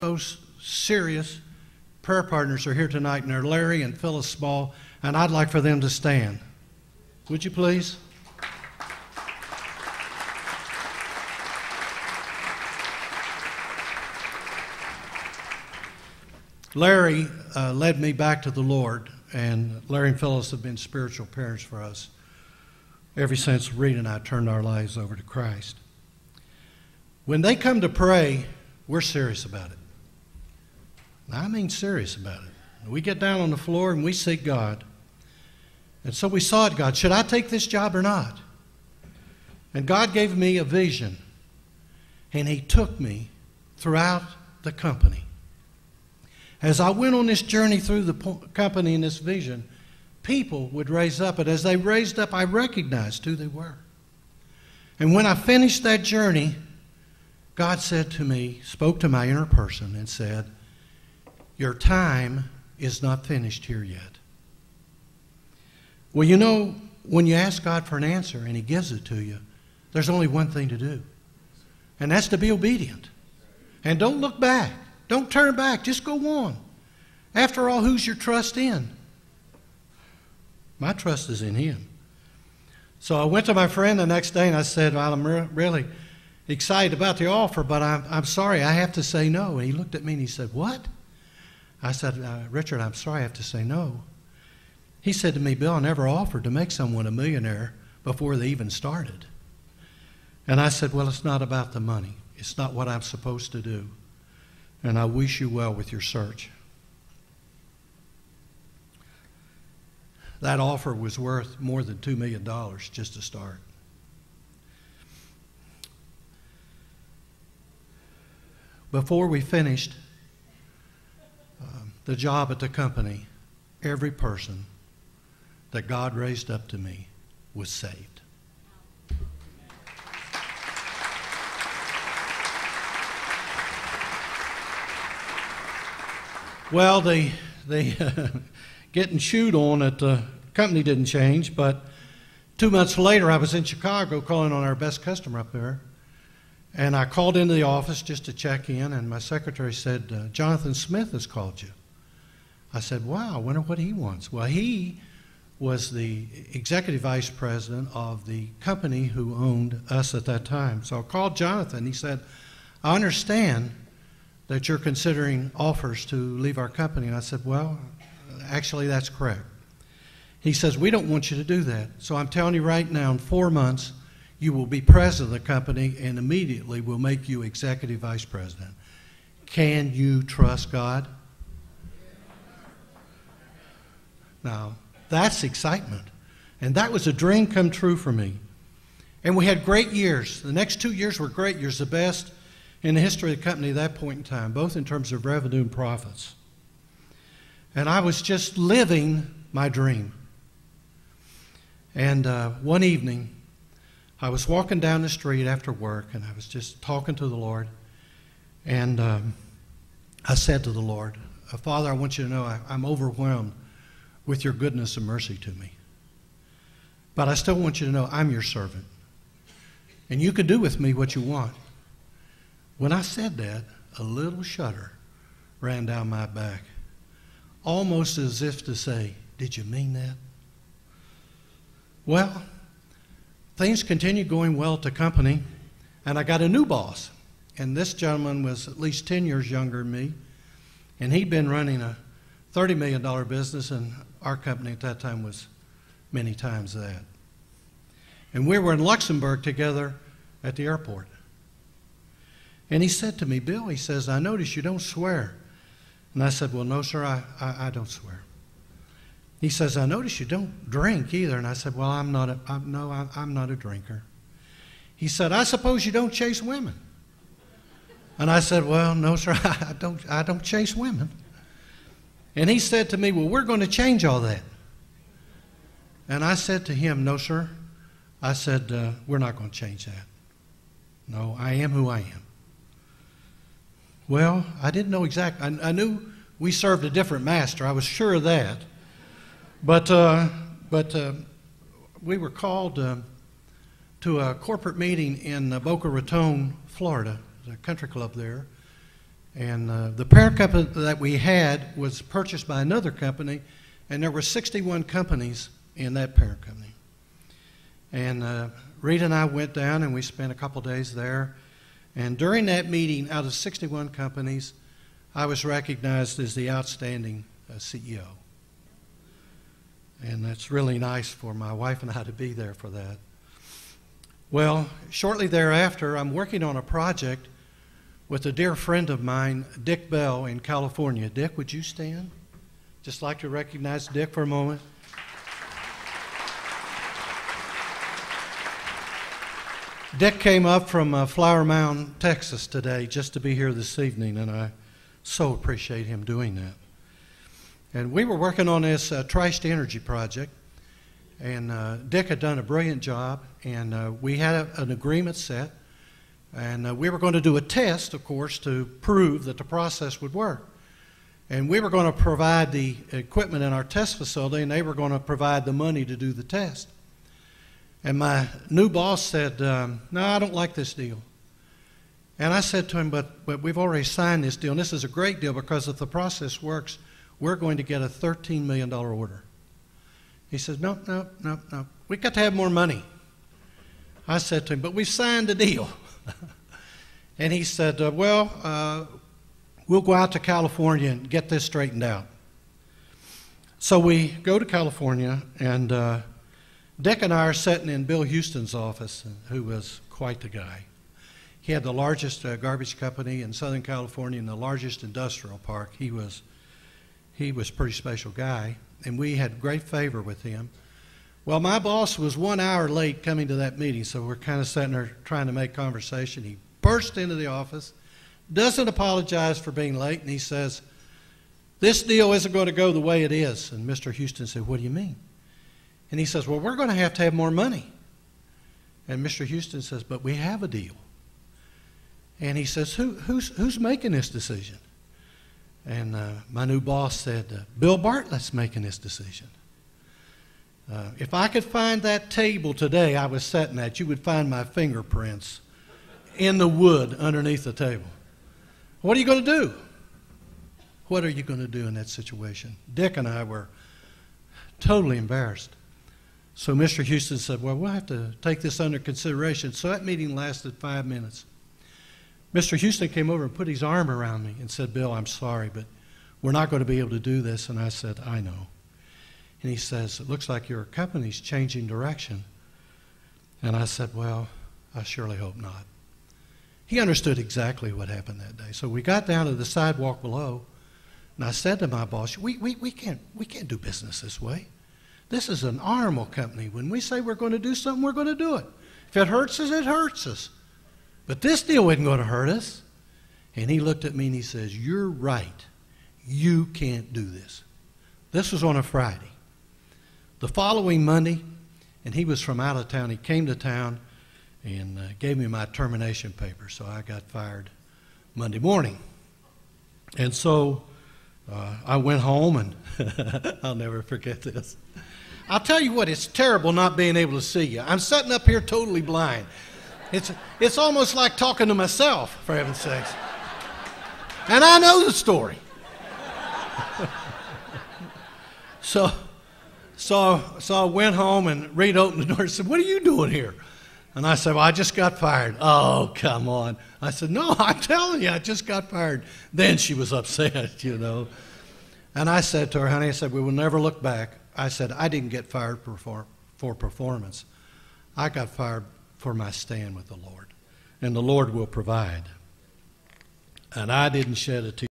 those serious prayer partners are here tonight, and they're Larry and Phyllis Small, and I'd like for them to stand. Would you please? Larry led me back to the Lord, and Larry and Phyllis have been spiritual parents for us ever since Rita and I turned our lives over to Christ. When they come to pray, we're serious about it. I mean serious about it. We get down on the floor and we seek God. And so we sought God. Should I take this job or not? And God gave me a vision, and He took me throughout the company. As I went on this journey through the company and this vision, people would raise up, and as they raised up, I recognized who they were. And when I finished that journey, God said to me, spoke to my inner person and said, your time is not finished here yet. Well, you know, when you ask God for an answer and He gives it to you, there's only one thing to do, and that's to be obedient. And don't look back. Don't turn back. Just go on. After all, who's your trust in? My trust is in Him. So I went to my friend the next day and I said, well, I'm really excited about the offer, but I'm sorry, I have to say no. And he looked at me and he said, what? I said, Richard, I'm sorry, I have to say no. He said to me, Bill, I never offered to make someone a millionaire before they even started. And I said, well, it's not about the money. It's not what I'm supposed to do. And I wish you well with your search. That offer was worth more than $2 million just to start. Before we finished the job at the company, every person that God raised up to me was saved. Well, the getting chewed on at the company didn't change, but 2 months later I was in Chicago calling on our best customer up there, and I called into the office just to check in, and my secretary said, Jonathan Smith has called you. I said, wow, I wonder what he wants. Well, he was the executive vice president of the company who owned us at that time. So I called Jonathan. He said, I understand that you're considering offers to leave our company. And I said, well, actually, that's correct. He says, we don't want you to do that. So I'm telling you right now, in 4 months, you will be president of the company, and immediately we'll make you executive vice president. Can you trust God? Now, that's excitement. And that was a dream come true for me. And we had great years. The next 2 years were great years, the best in the history of the company at that point in time, both in terms of revenue and profits. And I was just living my dream. And one evening, I was walking down the street after work, and I was just talking to the Lord. And I said to the Lord, Father, I want you to know I'm overwhelmed with your goodness and mercy to me. But I still want you to know I'm your servant. And you can do with me what you want. When I said that, a little shudder ran down my back, almost as if to say, did you mean that? Well, things continued going well at the company, and I got a new boss. And this gentleman was at least 10 years younger than me, and he'd been running a $30 million business, and our company at that time was many times that. And we were in Luxembourg together at the airport. And he said to me, Bill, he says, I notice you don't swear. And I said, well, no, sir, I don't swear. He says, I notice you don't drink either. And I said, well, I'm not a drinker. He said, I suppose you don't chase women. And I said, well, no, sir, I don't chase women. And he said to me, well, we're going to change all that. And I said to him, no, sir. I said, we're not going to change that. No, I am who I am. Well, I didn't know exactly. I knew we served a different master. I was sure of that. But we were called to a corporate meeting in Boca Raton, Florida, a country club there. And the parent company that we had was purchased by another company, and there were 61 companies in that parent company. And Rita and I went down, and we spent a couple days there. And during that meeting, out of 61 companies, I was recognized as the outstanding CEO. And that's really nice for my wife and I to be there for that. Well, shortly thereafter, I'm working on a project with a dear friend of mine, Dick Bell, in California. Dick, would you stand? Just like to recognize Dick for a moment. Dick came up from Flower Mound, Texas today just to be here this evening, and I so appreciate him doing that. And we were working on this Tri-State project, and Dick had done a brilliant job, and we had an agreement set, and we were going to do a test, of course, to prove that the process would work. And we were going to provide the equipment in our test facility, and they were going to provide the money to do the test. And my new boss said, no, I don't like this deal. And I said to him, but we've already signed this deal, and this is a great deal because if the process works, we're going to get a $13 million order. He says, no, we've got to have more money. I said to him, but we've signed the deal. And he said, we'll go out to California and get this straightened out. So we go to California, and Dick and I are sitting in Bill Houston's office, who was quite the guy. He had the largest garbage company in Southern California and the largest industrial park. He was a pretty special guy, and we had great favor with him. Well, my boss was 1 hour late coming to that meeting, so we're kind of sitting there trying to make conversation. He burst into the office, doesn't apologize for being late, and he says, this deal isn't going to go the way it is. And Mr. Houston said, what do you mean? And he says, well, we're going to have more money. And Mr. Houston says, but we have a deal. And he says, who's making this decision? And my new boss said, Bill Bartlett's making this decision. If I could find that table today I was sitting at, you would find my fingerprints in the wood underneath the table. What are you going to do? What are you going to do in that situation? Dick and I were totally embarrassed. So Mr. Houston said, well, we'll have to take this under consideration. So that meeting lasted 5 minutes. Mr. Houston came over and put his arm around me and said, Bill, I'm sorry, but we're not going to be able to do this. And I said, I know. And he says, it looks like your company's changing direction. And I said, well, I surely hope not. He understood exactly what happened that day. So we got down to the sidewalk below, and I said to my boss, we can't do business this way. This is an animal company. When we say we're going to do something, we're going to do it. If it hurts us, it hurts us. But this deal isn't going to hurt us. And he looked at me and he says, you're right. You can't do this. This was on a Friday. The following Monday, and he was from out of town, he came to town and gave me my termination paper. So I got fired Monday morning. And so I went home, and I'll never forget this. I'll tell you what, it's terrible not being able to see you. I'm sitting up here totally blind. It's almost like talking to myself, for heaven's sakes. And I know the story. So I went home, and Reed opened the door and said, what are you doing here? And I said, well, I just got fired. Oh, come on. I said, no, I'm telling you, I just got fired. Then she was upset, you know. And I said to her, honey, I said, we will never look back. I said, I didn't get fired for performance. I got fired for my stand with the Lord. And the Lord will provide. And I didn't shed a tear.